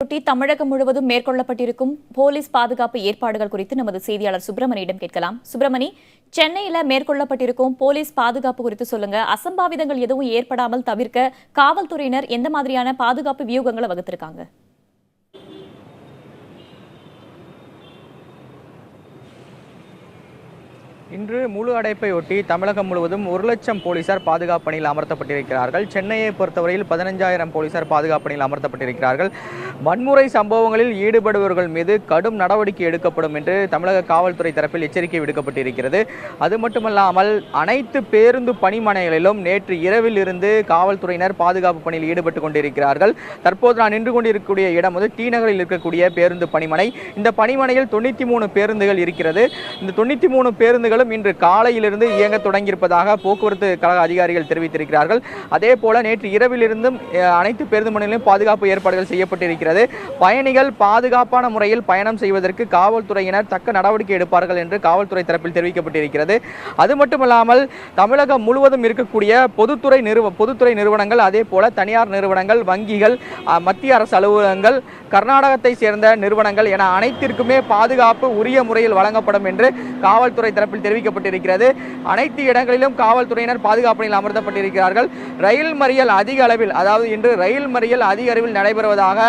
ஒட்டி தமிழகம் முழுவதும் மேற்கொள்ளப்பட்டிருக்கும் போலீஸ் பாதுகாப்பு ஏற்பாடுகள் குறித்து நமது செய்தியாளர் சுப்பிரமணியிடம் கேட்கலாம். சுப்பிரமணி, சென்னையில மேற்கொள்ளப்பட்டிருக்கும் போலீஸ் பாதுகாப்பு குறித்து சொல்லுங்க. அசம்பாவிதங்கள் எதுவும் ஏற்படாமல் தவிர்க்க காவல்துறையினர் எந்த மாதிரியான பாதுகாப்பு வியூகங்களை வகுத்திருக்காங்க? இன்று முழு அடைப்பை ஒட்டி தமிழகம் முழுவதும் 1,00,000 போலீசார் பாதுகாப்பு பணியில் அமர்த்தப்பட்டிருக்கிறார்கள். சென்னையை பொறுத்தவரையில் 15,000 போலீசார் பாதுகாப்பு பணியில் அமர்த்தப்பட்டிருக்கிறார்கள். வன்முறை சம்பவங்களில் ஈடுபடுபவர்கள் மீது கடும் நடவடிக்கை எடுக்கப்படும் என்று தமிழக காவல்துறை தரப்பில் எச்சரிக்கை விடுக்கப்பட்டிருக்கிறது. அது மட்டுமல்லாமல் அனைத்து பேருந்து பணிமனைகளிலும் நேற்று இரவில் இருந்து காவல்துறையினர் பாதுகாப்பு பணியில் ஈடுபட்டு கொண்டிருக்கிறார்கள். தற்போது நான் நின்று கொண்டிருக்கக்கூடிய இடம் வந்து டி நகரில் இருக்கக்கூடிய பேருந்து பணிமனை. இந்த பணிமனையில் 93 பேருந்துகள் இருக்கிறது. இந்த 93 பேருந்துகள் இன்று காலையிலிருந்து இயங்க தொடங்கியிருப்பதாக போக்குவரத்து கழக அதிகாரிகள் தெரிவித்திருக்கிறார்கள். அதே போல நேற்று இரவிலிருந்தும் அனைத்து பேருந்து முனையிலும் பாதுகாப்பு ஏற்பாடுகள் செய்யப்பட்டிருக்கிறது. பயணிகள் பாதுகாப்பான முறையில் பயணம் செய்வதற்கு காவல்துறையினர் தக்க நடவடிக்கை எடுப்பார்கள் என்று காவல்துறை தரப்பில் தெரிவிக்கப்பட்டிருக்கிறது. அது மட்டுமல்லாமல் தமிழகம் முழுவதும் இருக்கக்கூடிய பொதுத்துறை நிறுவனங்கள், அதே போல தனியார் நிறுவனங்கள், வங்கிகள், மத்திய அரசு அலுவலகங்கள், கர்நாடகத்தை சேர்ந்த நிறுவனங்கள் என அனைத்திற்குமே பாதுகாப்பு உரிய முறையில் வழங்கப்படும் என்று காவல்துறை தரப்பில் தெரிவிக்கப்பட்டிருக்கிறது. அனைத்து இடங்களிலும் காவல்துறையினர் பாதுகாப்பில் அமர்த்தப்பட்டிருக்கிறார்கள். ரயில் மறியல் அதிக அளவில், அதாவது இன்று ரயில் மறியல் அதிக அளவில் நடைபெறுவதாக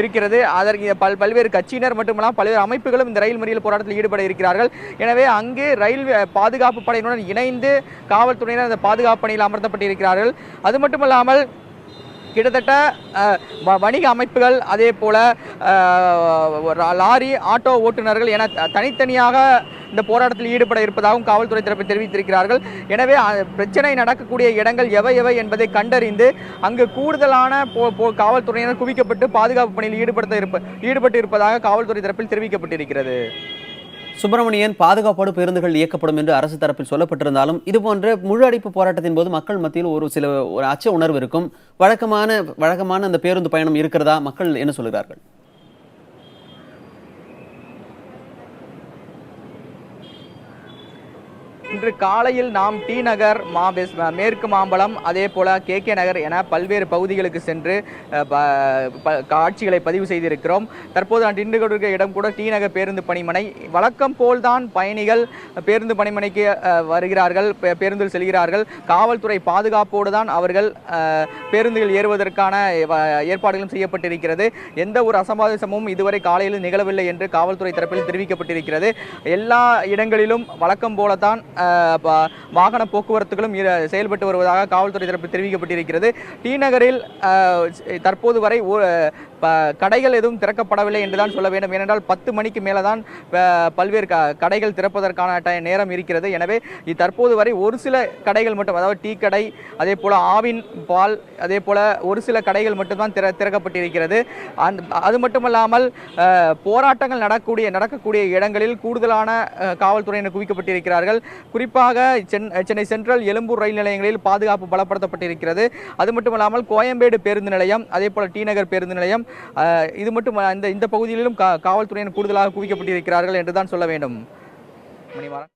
இருக்கிறது. அதற்கு பல்வேறு கட்சியினர் மட்டுமல்லாமல் பல்வேறு அமைப்புகளும் இந்த ரயில் மறியல் போராட்டத்தில் ஈடுபட இருக்கிறார்கள். எனவே அங்கே ரயில் பாதுகாப்பு படையினுடன் இணைந்து காவல்துறையினர் அந்த பாதுகாப்பு பணியில் அமர்த்தப்பட்டிருக்கிறார்கள். அது மட்டுமல்லாமல் கிட்டத்தட்ட வணிக அமைப்புகள், அதே போல லாரி, ஆட்டோ ஓட்டுநர்கள் என தனித்தனியாக இந்த போராட்டத்தில் ஈடுபட இருப்பதாகவும் காவல்துறை தரப்பில் தெரிவித்திருக்கிறார்கள். எனவே பிரச்சனை நடக்கக்கூடிய இடங்கள் எவை என்பதை கண்டறிந்து அங்கு கூடுதலான காவல்துறையினர் குவிக்கப்பட்டு பாதுகாப்பு பணியில் ஈடுபட்டு இருப்பதாக காவல்துறை தரப்பில் தெரிவிக்கப்பட்டிருக்கிறது. சுப்பிரமணியன், பாதுகாப்போடு பேருந்துகள் இயக்கப்படும் என்று அரசு தரப்பில் சொல்லப்பட்டிருந்தாலும் இதுபோன்ற முழு அடைப்பு போராட்டத்தின் போது மக்கள் மத்தியில் ஒரு அச்ச உணர்வு இருக்கும். வழக்கமான அந்த பேருந்து பயணம் இருக்கிறதா? மக்கள் என்ன சொல்கிறார்கள்? இன்று காலையில் நாம் டி நகர், மேற்கு மாம்பலம், அதே போல KK நகர் என பல்வேறு பகுதிகளுக்கு சென்று காட்சிகளை பதிவு செய்திருக்கிறோம். தற்போது நான் நின்று கொண்டிருக்கிற இடம் கூட டி நகர் பேருந்து பணிமனை. வழக்கம் போல்தான் பயணிகள் பேருந்து பணிமனைக்கு வருகிறார்கள், பேருந்தில் செல்கிறார்கள். காவல்துறை பாதுகாப்போடு தான் அவர்கள் பேருந்துகள் ஏறுவதற்கான ஏற்பாடுகளும் செய்யப்பட்டிருக்கிறது. எந்த ஒரு அசம்பாவிதமும் இதுவரை காலையில் நிகழவில்லை என்று காவல்துறை தரப்பில் தெரிவிக்கப்பட்டிருக்கிறது. எல்லா இடங்களிலும் வழக்கம் போலத்தான் வாகன போக்குவரத்துகளும் செயல்பட்டு வருவதாக காவல்துறை தரப்பில் தெரிவிக்கப்பட்டிருக்கிறது. டி நகரில் தற்போது வரை கடைகள் எதுவும் திறக்கப்படவில்லை என்றுதான் சொல்ல வேண்டும். ஏனென்றால் 10 மணிக்கு மேலே தான் பல்வேறு கடைகள் திறப்பதற்கான நேரம் இருக்கிறது. எனவே தற்போது வரை ஒரு சில கடைகள் மட்டும், அதாவது டீ கடை, அதே போல ஆவின் பால், அதே போல ஒரு சில கடைகள் மட்டும்தான் திறக்கப்பட்டிருக்கிறது. அது மட்டுமல்லாமல் போராட்டங்கள் நடக்கக்கூடிய இடங்களில் கூடுதலான காவல்துறையினர் குவிக்கப்பட்டிருக்கிறார்கள். குறிப்பாக சென்னை சென்ட்ரல், எழும்பூர் ரயில் நிலையங்களில் பாதுகாப்பு பலப்படுத்தப்பட்டிருக்கிறது. அது மட்டுமல்லாமல் கோயம்பேடு பேருந்து நிலையம், அதே போல டி நகர் பேருந்து நிலையம், இது மட்டும் இந்த பகுதியிலும் காவல்துறையினர் கூடுதலாக குவிக்கப்பட்டிருக்கிறார்கள் என்றுதான் சொல்ல வேண்டும். மணிமாறன்.